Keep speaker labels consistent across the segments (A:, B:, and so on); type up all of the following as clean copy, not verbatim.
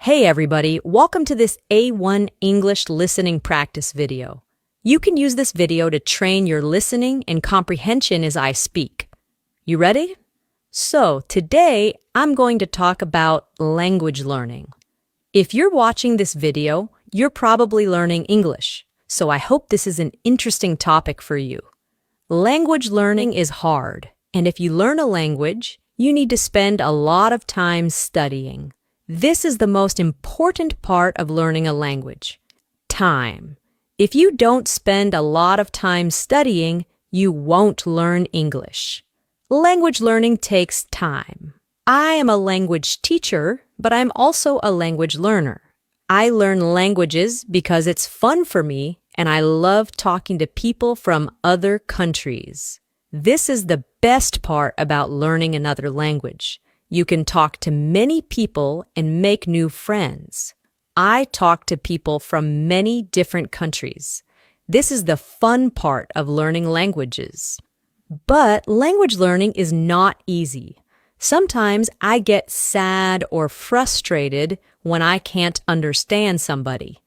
A: Hey everybody, welcome to this A1 English listening practice video. You can use this video to train your listening and comprehension as I speak. You ready? So, today I'm going to talk about language learning. If you're watching this video, you're probably learning English, so I hope this is an interesting topic for you. Language learning is hard, and if you learn a language, you need to spend a lot of time studying. This is the most important part of learning a language. Time. If you don't spend a lot of time studying, you won't learn English. Language learning takes time. I am a language teacher, but I'm also a language learner. I learn languages because it's fun for me, and I love talking to people from other countries. This is the best part about learning another language. You can talk to many people and make new friends. I talk to people from many different countries. This is the fun part of learning languages. But language learning is not easy. Sometimes I get sad or frustrated when I can't understand somebody.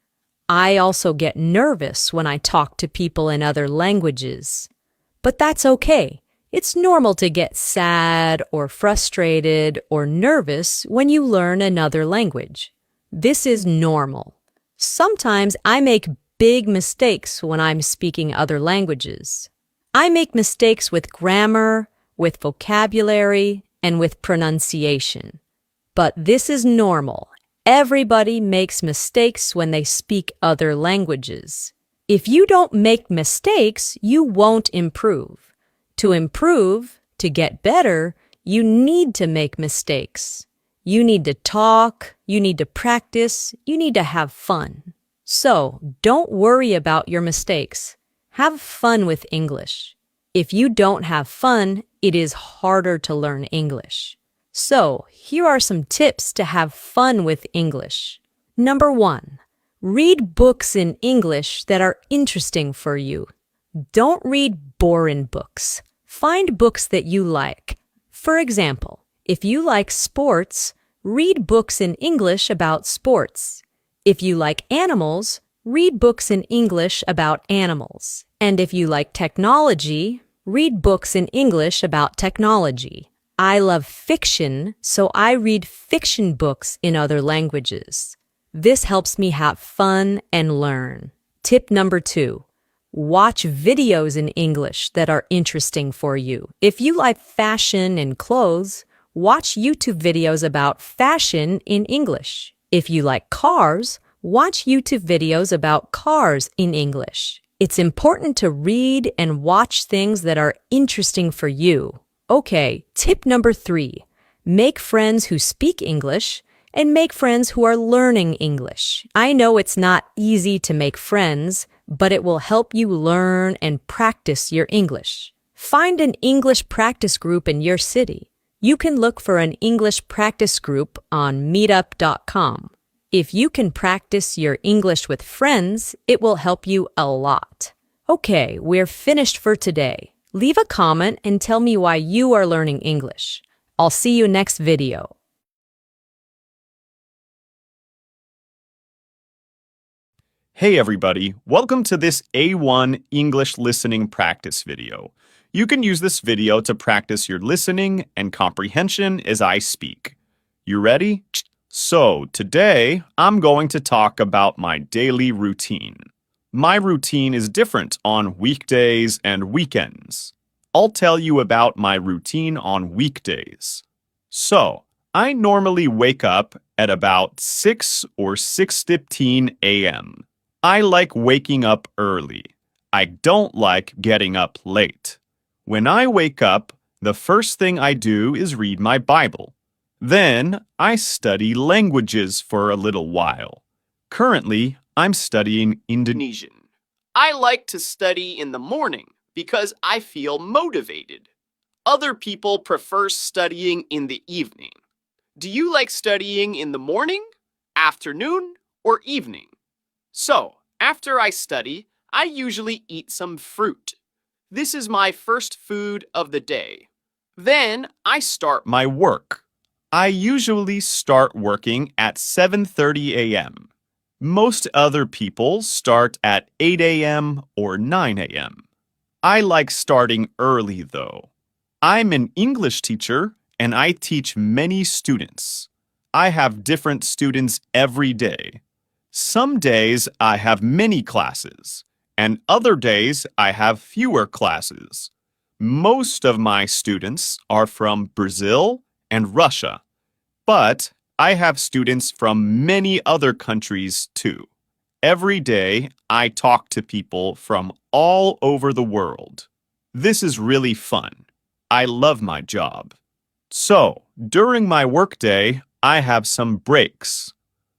A: I also get nervous when I talk to people in other languages. But that's okay. It's normal to get sad or frustrated or nervous when you learn another language. This is normal. Sometimes I make big mistakes when I'm speaking other languages. I make mistakes with grammar, with vocabulary, and with pronunciation. But this is normal. Everybody makes mistakes when they speak other languages. If you don't make mistakes, you won't improve. To improve, to get better, you need to make mistakes. You need to talk, you need to practice, you need to have fun. So, don't worry about your mistakes. Have fun with English. If you don't have fun, it is harder to learn English. So, here are some tips to have fun with English. Number 1, read books in English that are interesting for you. Don't read boring books. Find books that you like. For example, if you like sports, read books in English about sports. If you like animals, read books in English about animals. And if you like technology, read books in English about technology. I love fiction, so I read fiction books in other languages. This helps me have fun and learn. Tip number 2. Watch videos in English that are interesting for you. If you like fashion and clothes, watch YouTube videos about fashion in English. If you like cars, watch YouTube videos about cars in English. It's important to read and watch things that are interesting for you. Okay, tip number 3. Make friends who speak English and make friends who are learning English. I know it's not easy to make friends, but it will help you learn and practice your English. Find an English practice group in your city. You can look for an English practice group on meetup.com. If you can practice your English with friends, it will help you a lot. Okay, we're finished for today. Leave a comment and tell me why you are learning English. I'll see you next video.
B: Hey everybody, welcome to this A1 English listening practice video. You can use this video to practice your listening and comprehension as I speak. You ready? So, today I'm going to talk about my daily routine. My routine is different on weekdays and weekends. I'll tell you about my routine on weekdays. So, I normally wake up at about 6 or 6:15 a.m. I like waking up early. I don't like getting up late. When I wake up, the first thing I do is read my Bible. Then I study languages for a little while. Currently, I'm studying Indonesian. I like to study in the morning because I feel motivated. Other people prefer studying in the evening. Do you like studying in the morning, afternoon, or evening? So, after I study, I usually eat some fruit. This is my first food of the day. Then I start my work. I usually start working at 7:30 a.m. Most other people start at 8 a.m. or 9 a.m. I like starting early, though. I'm an English teacher, and I teach many students. I have different students every day. Some days I have many classes, and other days I have fewer classes. Most of my students are from Brazil and Russia, but I have students from many other countries too. Every day I talk to people from all over the world. This is really fun. I love my job. So, during my workday, I have some breaks.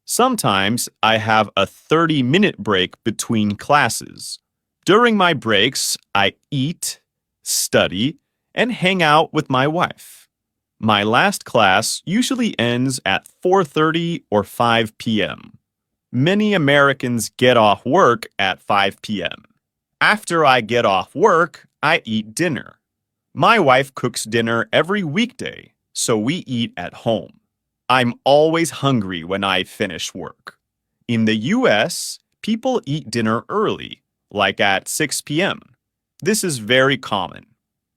B: Sometimes I have a 30-minute break between classes. During my breaks, I eat, study, and hang out with my wife. My last class usually ends at 4:30 or 5 p.m. Many Americans get off work at 5 p.m. After I get off work, I eat dinner. My wife cooks dinner every weekday, so we eat at home. I'm always hungry when I finish work. In the US, people eat dinner early, like at 6 p.m. This is very common.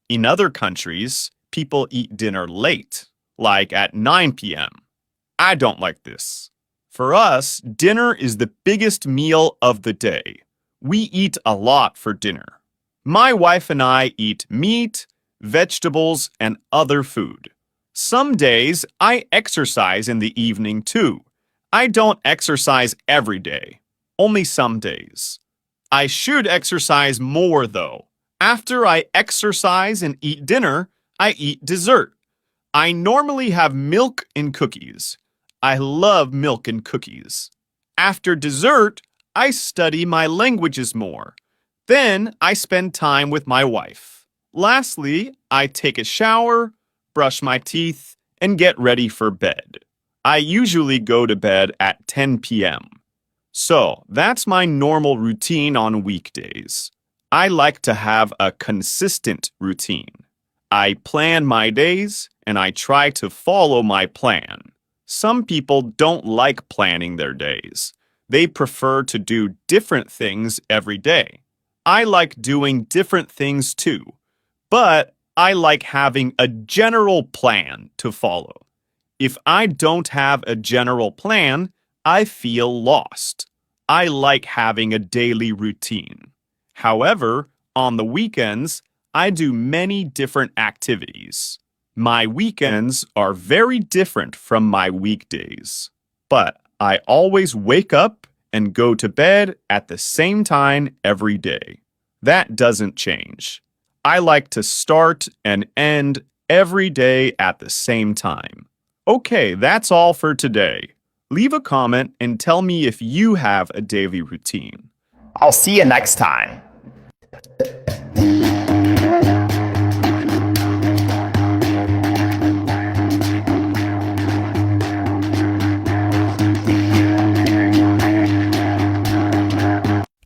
B: In other countries, people eat dinner late, like at 9 p.m. I don't like this. For us, dinner is the biggest meal of the day. We eat a lot for dinner. My wife and I eat meat, vegetables, and other food. Some days I exercise in the evening too. I don't exercise every day, only some days. I should exercise more though. After I exercise and eat dinner, I eat dessert. I normally have milk and cookies. I love milk and cookies. After dessert, I study my languages more. Then I spend time with my wife. Lastly, I take a shower, brush my teeth, and get ready for bed. I usually go to bed at 10 p.m. So, that's my normal routine on weekdays. I like to have a consistent routine. I plan my days, and I try to follow my plan. Some people don't like planning their days. They prefer to do different things every day. I like doing different things too, but I like having a general plan to follow. If I don't have a general plan, I feel lost. I like having a daily routine. However, on the weekends, I do many different activities. My weekends are very different from my weekdays, but I always wake up and go to bed at the same time every day. That doesn't change. I like to start and end every day at the same time. Okay, that's all for today. Leave a comment and tell me if you have a daily routine.
C: I'll see you next time.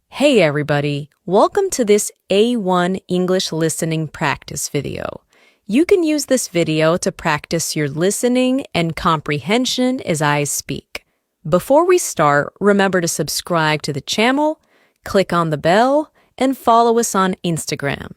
A: Hey everybody, welcome to this A1 English listening practice video. You can use this video to practice your listening and comprehension as I speak. Before we start, remember to subscribe to the channel, click on the bell, and follow us on Instagram.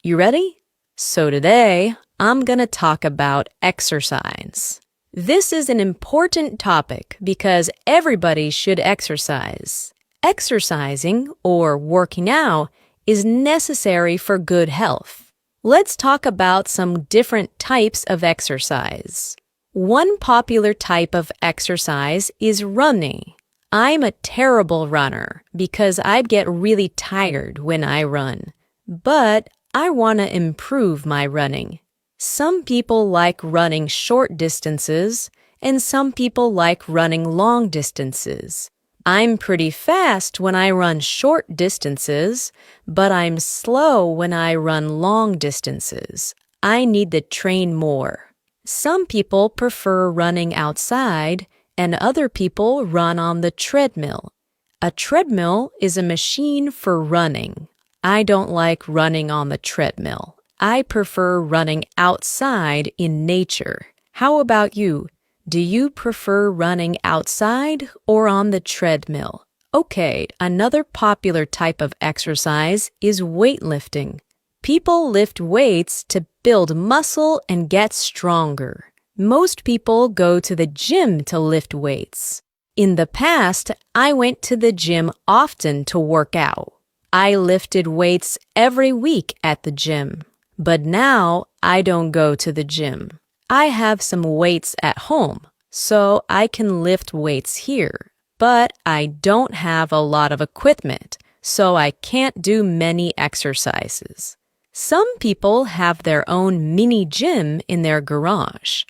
A: You ready? So today, I'm gonna talk about exercise. This is an important topic because everybody should exercise. Exercising, or working out, is necessary for good health. Let's talk about some different types of exercise. One popular type of exercise is running. I'm a terrible runner because I get really tired when I run. But I want to improve my running. Some people like running short distances, and some people like running long distances. I'm pretty fast when I run short distances, but I'm slow when I run long distances. I need to train more. Some people prefer running outside, and other people run on the treadmill. A treadmill is a machine for running. I don't like running on the treadmill. I prefer running outside in nature. How about you? Do you prefer running outside or on the treadmill? Okay, another popular type of exercise is weightlifting. People lift weights to build muscle and get stronger. Most people go to the gym to lift weights. In the past, I went to the gym often to work out. I lifted weights every week at the gym. But now, I don't go to the gym. I have some weights at home, so I can lift weights here. But I don't have a lot of equipment, so I can't do many exercises. Some people have their own mini gym in their garage.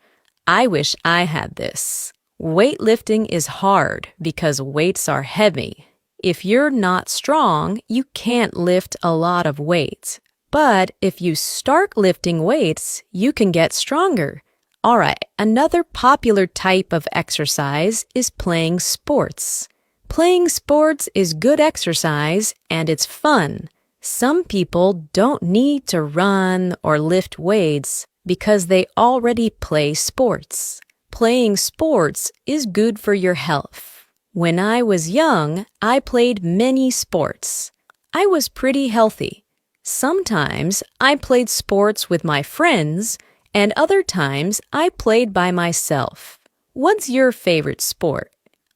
A: I wish I had this. Weightlifting is hard because weights are heavy. If you're not strong, you can't lift a lot of weight. But if you start lifting weights, you can get stronger. All right, another popular type of exercise is playing sports. Playing sports is good exercise and it's fun. Some people don't need to run or lift weights because they already play sports. Playing sports is good for your health. When I was young, I played many sports. I was pretty healthy. Sometimes I played sports with my friends, and other times I played by myself. What's your favorite sport?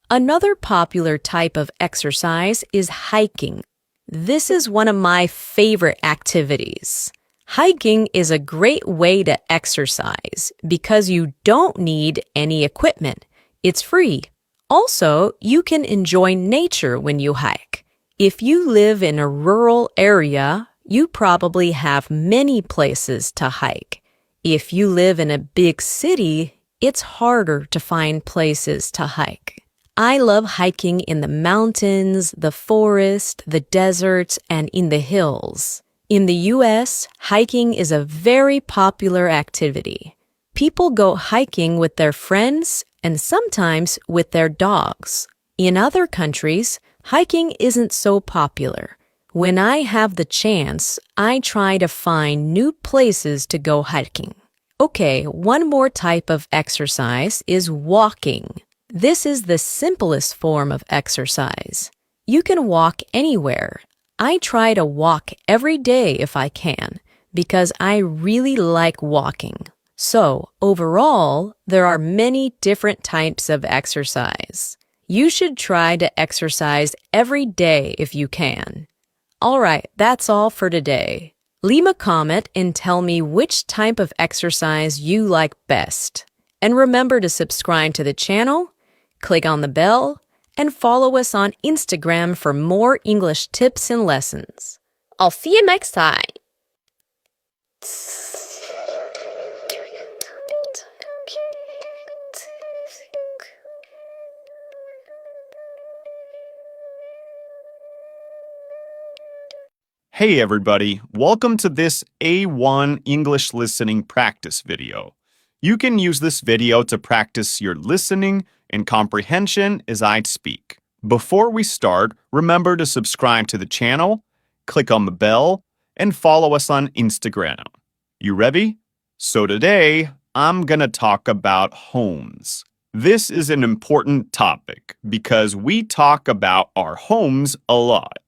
A: Another popular type of exercise is hiking. This is one of my favorite activities. Hiking is a great way to exercise because you don't need any equipment. It's free. Also, you can enjoy nature when you hike. If you live in a rural area, you probably have many places to hike. If you live in a big city, it's harder to find places to hike. I love hiking in the mountains, the forest, the deserts, and in the hills. In the US, hiking is a very popular activity. People go hiking with their friends and sometimes with their dogs. In other countries, hiking isn't so popular. When I have the chance, I try to find new places to go hiking. Okay, one more type of exercise is walking. This is the simplest form of exercise. You can walk anywhere. I try to walk every day if I can, because I really like walking. So, overall, there are many different types of exercise. You should try to exercise every day if you can. All right, that's all for today. Leave a comment and tell me which type of exercise you like best. And remember to subscribe to the channel, click on the bell, and follow us on Instagram for more English tips and lessons.
D: I'll see you next time.
B: Hey everybody, welcome to this A1 English listening practice video. You can use this video to practice your listening and comprehension as I speak. Before we start, remember to subscribe to the channel, click on the bell, and follow us on Instagram. You ready? So today, I'm gonna talk about homes. This is an important topic because we talk about our homes a lot.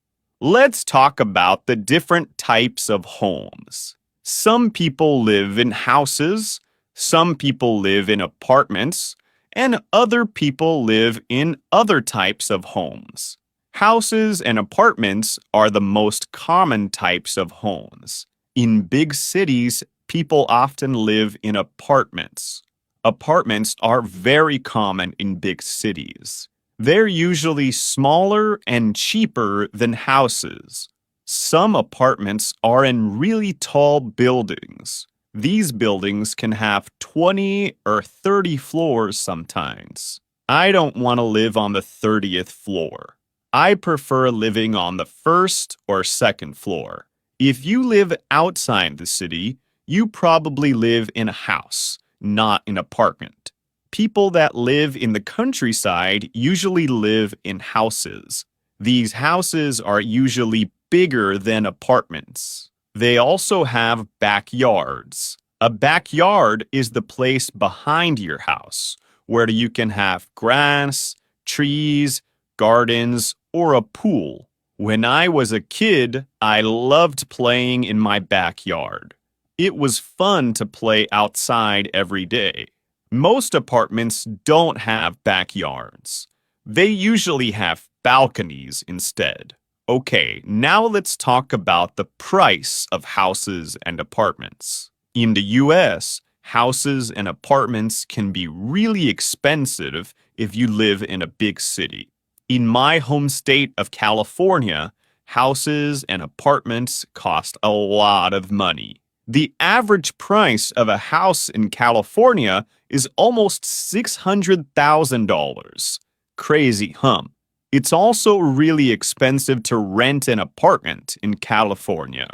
B: Let's talk about the different types of homes. Some people live in houses, some people live in apartments, and other people live in other types of homes. Houses and apartments are the most common types of homes. In big cities, people often live in apartments. Apartments are very common in big cities. They're usually smaller and cheaper than houses. Some apartments are in really tall buildings. These buildings can have 20 or 30 floors sometimes. I don't want to live on the 30th floor. I prefer living on the first or second floor. If you live outside the city, you probably live in a house, not an apartment. People that live in the countryside usually live in houses. These houses are usually bigger than apartments. They also have backyards. A backyard is the place behind your house, where you can have grass, trees, gardens, or a pool. When I was a kid, I loved playing in my backyard. It was fun to play outside every day. Most apartments don't have backyards. They usually have balconies instead. Okay, now let's talk about the price of houses and apartments. In the US, houses and apartments can be really expensive if you live in a big city. In my home state of California, houses and apartments cost a lot of money. The average price of a house in California is almost $600,000. Crazy, huh? It's also really expensive to rent an apartment in California.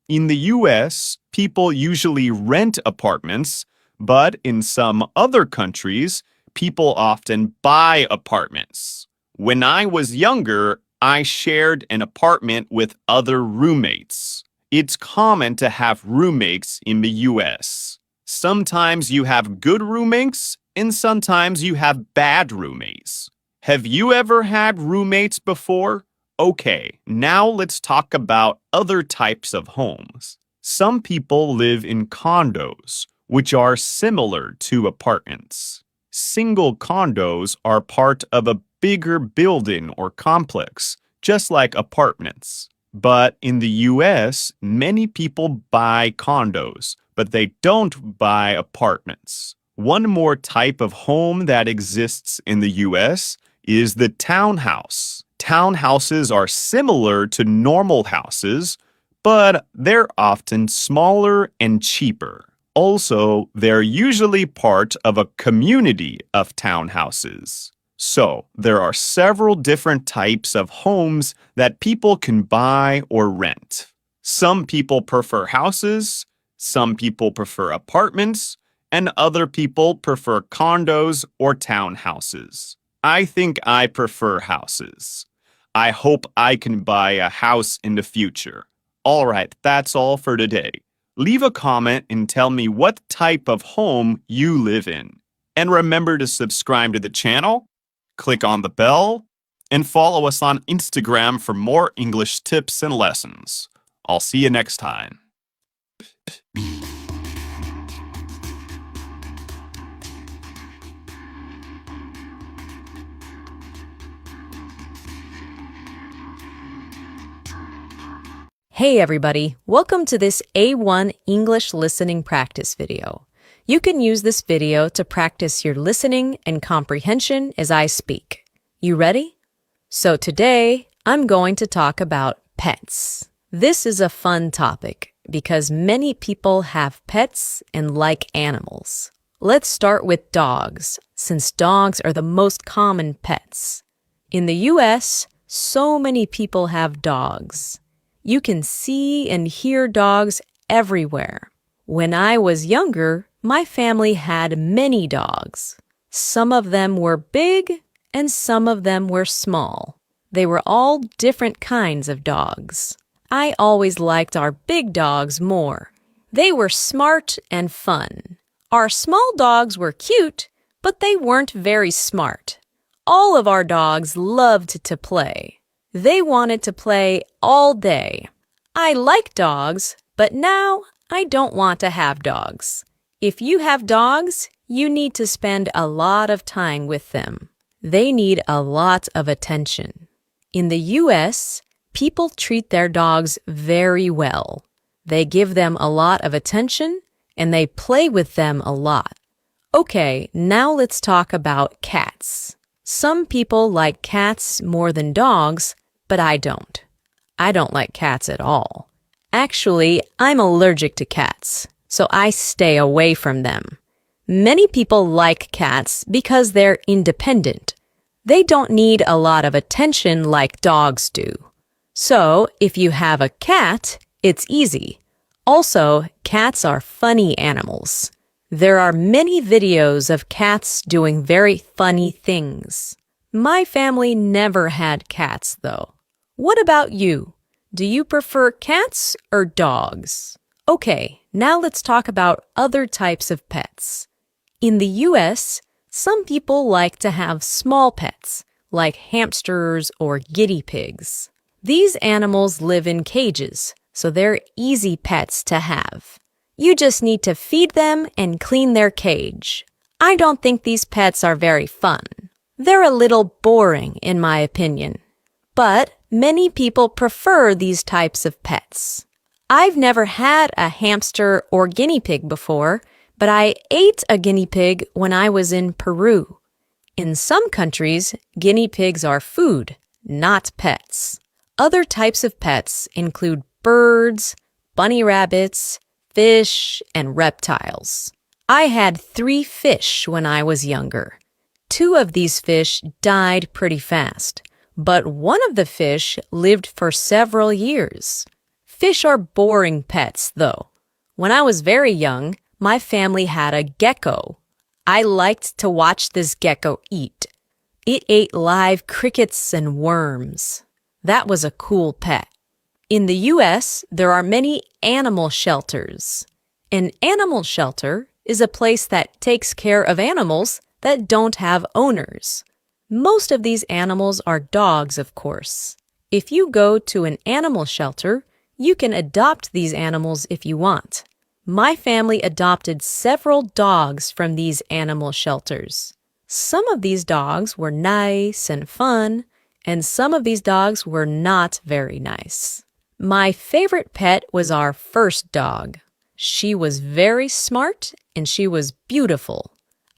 B: In the US, people usually rent apartments, but in some other countries, people often buy apartments. When I was younger, I shared an apartment with other roommates. It's common to have roommates in the US. Sometimes you have good roommates, and sometimes you have bad roommates. Have you ever had roommates before? Okay, now let's talk about other types of homes. Some people live in condos, which are similar to apartments. Single condos are part of a bigger building or complex, just like apartments. But in the US, many people buy condos, but they don't buy apartments. One more type of home that exists in the US is the townhouse. Townhouses are similar to normal houses, but they're often smaller and cheaper. Also, they're usually part of a community of townhouses. So, there are several different types of homes that people can buy or rent. Some people prefer houses, some people prefer apartments, and other people prefer condos or townhouses. I think I prefer houses. I hope I can buy a house in the future. All right, that's all for today. Leave a comment and tell me what type of home you live in. And remember to subscribe to the channel, click on the bell, and follow us on Instagram for more English tips and lessons. I'll see you next time.
A: Hey everybody, welcome to this A1 English listening practice video. You can use this video to practice your listening and comprehension as I speak. You ready? So today, I'm going to talk about pets. This is a fun topic because many people have pets and like animals. Let's start with dogs, since dogs are the most common pets. In the US, so many people have dogs. You can see and hear dogs everywhere. When I was younger, my family had many dogs. Some of them were big and some of them were small. They were all different kinds of dogs. I always liked our big dogs more. They were smart and fun. Our small dogs were cute, but they weren't very smart. All of our dogs loved to play. They wanted to play all day. I like dogs, but now I don't want to have dogs. If you have dogs, you need to spend a lot of time with them. They need a lot of attention. In the US, people treat their dogs very well. They give them a lot of attention and they play with them a lot. Okay, now let's talk about cats. Some people like cats more than dogs, but I don't. I don't like cats at all. Actually, I'm allergic to cats, so I stay away from them. Many people like cats because they're independent. They don't need a lot of attention like dogs do. So, if you have a cat, it's easy. Also, cats are funny animals. There are many videos of cats doing very funny things. My family never had cats, though. What about you? Do you prefer cats or dogs? Okay, now let's talk about other types of pets. In the US, Some people like to have small pets, like hamsters or guinea pigs. These animals live in cages, so they're easy pets to have. You just need to feed them and clean their cage. I don't think these pets are very fun. They're a little boring, in my opinion. But many people prefer these types of pets. I've never had a hamster or guinea pig before, but I ate a guinea pig when I was in Peru. In some countries, guinea pigs are food, not pets. Other types of pets include birds, bunny rabbits, fish, and reptiles. I had 3 fish when I was younger. 2 of these fish died pretty fast, but one of the fish lived for several years. Fish are boring pets, though. When I was very young, my family had a gecko. I liked to watch this gecko eat. It ate live crickets and worms. That was a cool pet. In the US, there are many animal shelters. An animal shelter is a place that takes care of animals that don't have owners. Most of these animals are dogs, of course. If you go to an animal shelter, you can adopt these animals if you want. My family adopted several dogs from these animal shelters. Some of these dogs were nice and fun, and some of these dogs were not very nice. My favorite pet was our first dog. She was very smart and she was beautiful.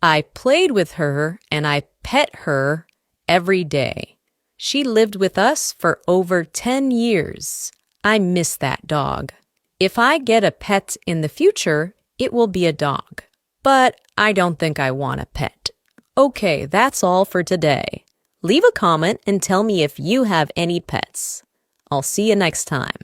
A: I played with her and I pet her every day. She lived with us for over 10 years. I miss that dog. If I get a pet in the future, it will be a dog. But I don't think I want a pet. Okay, that's all for today. Leave a comment and tell me if you have any pets. I'll see you next time.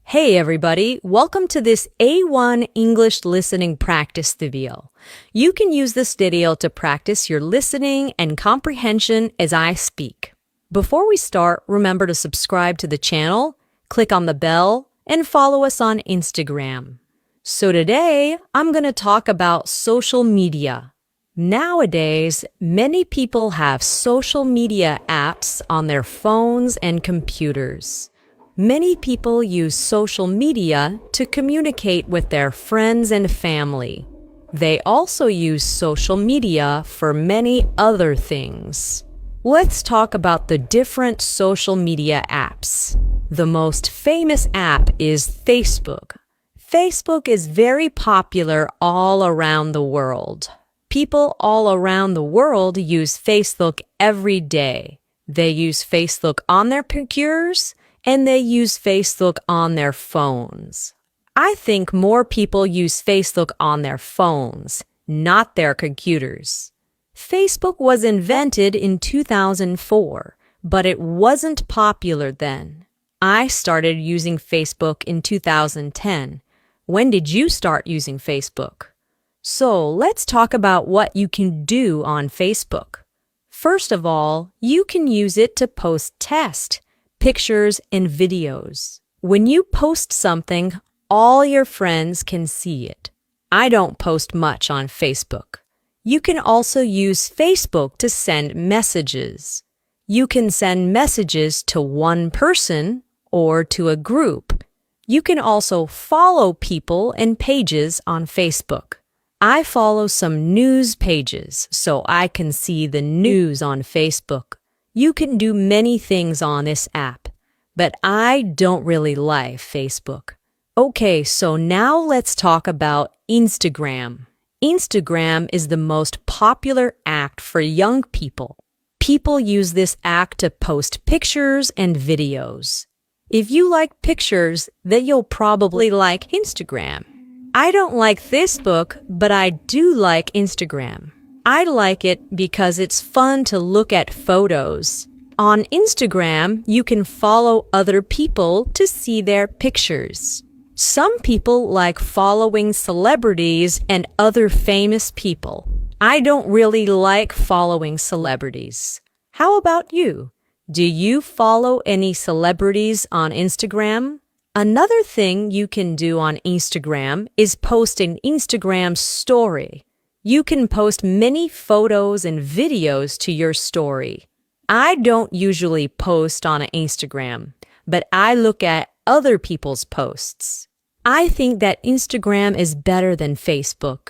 A: Hey everybody, welcome to this A1 English listening practice video. You can use this video to practice your listening and comprehension as I speak. Before we start, remember to subscribe to the channel, click on the bell, and follow us on Instagram. So today, I'm going to talk about social media. Nowadays, many people have social media apps on their phones and computers. Many people use social media to communicate with their friends and family. They also use social media for many other things. Let's talk about the different social media apps. The most famous app is Facebook. Facebook is very popular all around the world. People all around the world use Facebook every day. They use Facebook on their computers and they use Facebook on their phones. I think more people use Facebook on their phones, not their computers. Facebook was invented in 2004, but it wasn't popular then. I started using Facebook in 2010. When did you start using Facebook? So let's talk about what you can do on Facebook. First of all, you can use it to post text, pictures, and videos. When you post something, all your friends can see it. I don't post much on Facebook. You can also use Facebook to send messages. You can send messages to one person or to a group. You can also follow people and pages on Facebook. I follow some news pages so I can see the news on Facebook. You can do many things on this app, but I don't really like Facebook. Okay, so now let's talk about Instagram. Instagram is the most popular app for young people. People use this app to post pictures and videos. If you like pictures, then you'll probably like Instagram. I don't like Facebook, but I do like Instagram. I like it because it's fun to look at photos. On Instagram, you can follow other people to see their pictures. Some people like following celebrities and other famous people. I don't really like following celebrities. How about you? Do you follow any celebrities on Instagram? Another thing you can do on Instagram is post an Instagram story. You can post many photos and videos to your story. I don't usually post on Instagram, but I look at other people's posts. I think that Instagram is better than Facebook.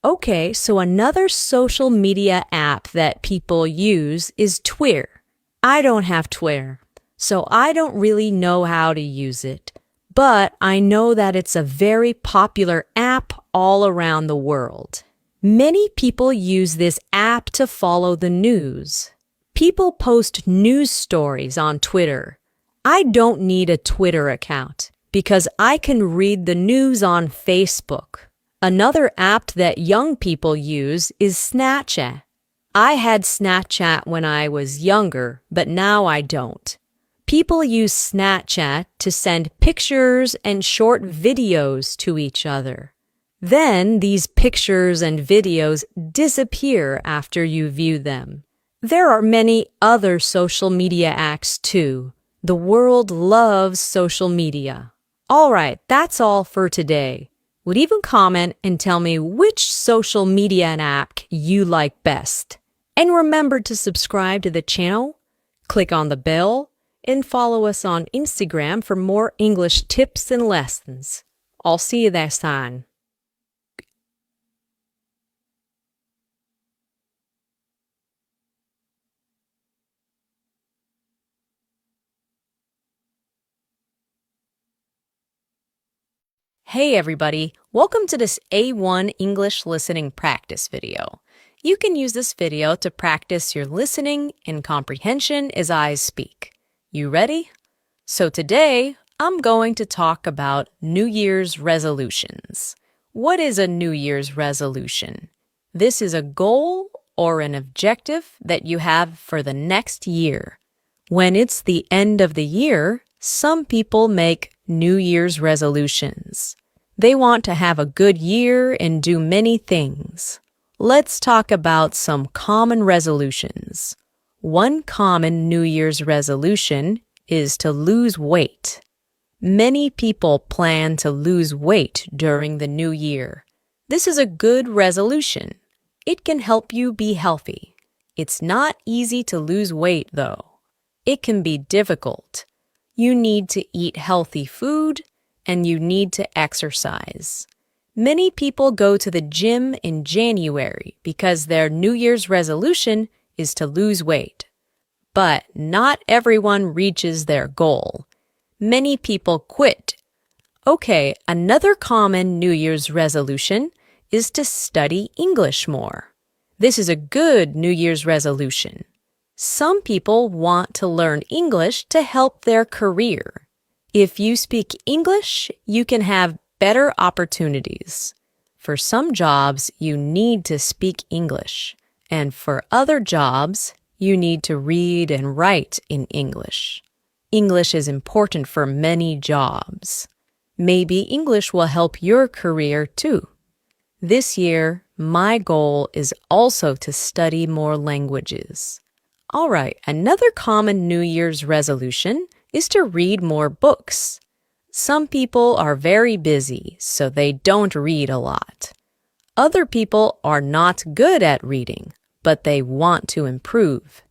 A: Okay, so another social media app that people use is Twitter. I don't have Twitter, so I don't really know how to use it. But I know that it's a very popular app all around the world. Many people use this app to follow the news. People post news stories on Twitter. I don't need a Twitter account because I can read the news on Facebook. Another app that young people use is Snapchat. I had Snapchat when I was younger, but now I don't. People use Snapchat to send pictures and short videos to each other. Then these pictures and videos disappear after you view them. There are many other social media apps too. The world loves social media. All right, that's all for today. Leave a comment and tell me which social media app you like best. And remember to subscribe to the channel, click on the bell, and follow us on Instagram for more English tips and lessons. I'll see you next time. Hey everybody, welcome to this A1 English listening practice video. You can use this video to practice your listening and comprehension as I speak. You ready? So today, I'm going to talk about New Year's resolutions. What is a New Year's resolution? This is a goal or an objective that you have for the next year. When it's the end of the year, some people make New Year's resolutions. They want to have a good year and do many things. Let's talk about some common resolutions. One common New Year's resolution is to lose weight. Many people plan to lose weight during the new year. This is a good resolution. It can help you be healthy. It's not easy to lose weight, though. It can be difficult. You need to eat healthy food and you need to exercise. Many people go to the gym in January because their New Year's resolution is to lose weight. But not everyone reaches their goal. Many people quit. Okay, another common New Year's resolution is to study English more. This is a good New Year's resolution. Some people want to learn English to help their career. If you speak English, you can have better opportunities. For some jobs, you need to speak English, and for other jobs, you need to read and write in English. English is important for many jobs. Maybe English will help your career too. This year, my goal is also to study more languages. All right, another common New Year's resolution is to read more books. Some people are very busy, so they don't read a lot. Other people are not good at reading, but they want to improve.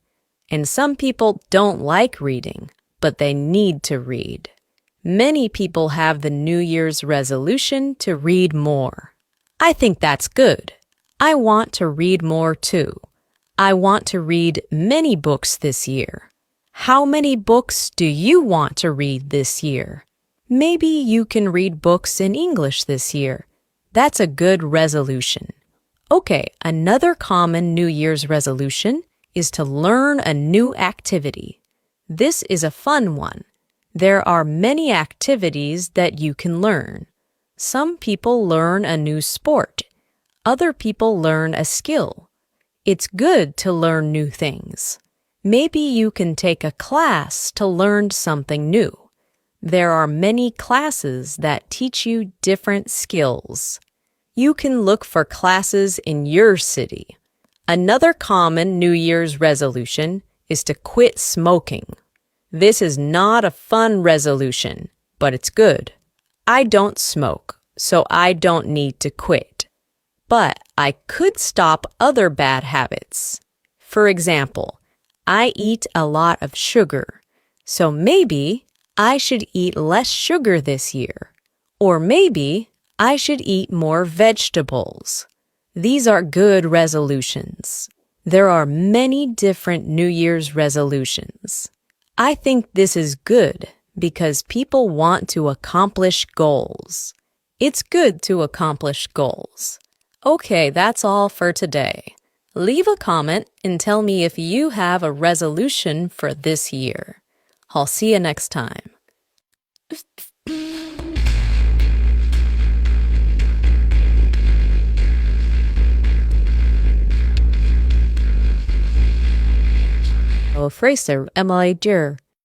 A: And some people don't like reading, but they need to read. Many people have the New Year's resolution to read more. I think that's good. I want to read more too. I want to read many books this year. How many books do you want to read this year? Maybe you can read books in English this year. That's a good resolution. Okay, another common New Year's resolution is to learn a new activity. This is a fun one. There are many activities that you can learn. Some people learn a new sport. Other people learn a skill. It's good to learn new things. Maybe you can take a class to learn something new. There are many classes that teach you different skills. You can look for classes in your city. Another common New Year's resolution is to quit smoking. This is not a fun resolution, but it's good. I don't smoke, so I don't need to quit. But I could stop other bad habits. For example, I eat a lot of sugar, so maybe I should eat less sugar this year. Or maybe I should eat more vegetables. These are good resolutions. There are many different New Year's resolutions. I think this is good because people want to accomplish goals. It's good to accomplish goals. Okay, that's all for today. Leave a comment and tell me if you have a resolution for this year. I'll see you next time. Fraser, Emily Dear.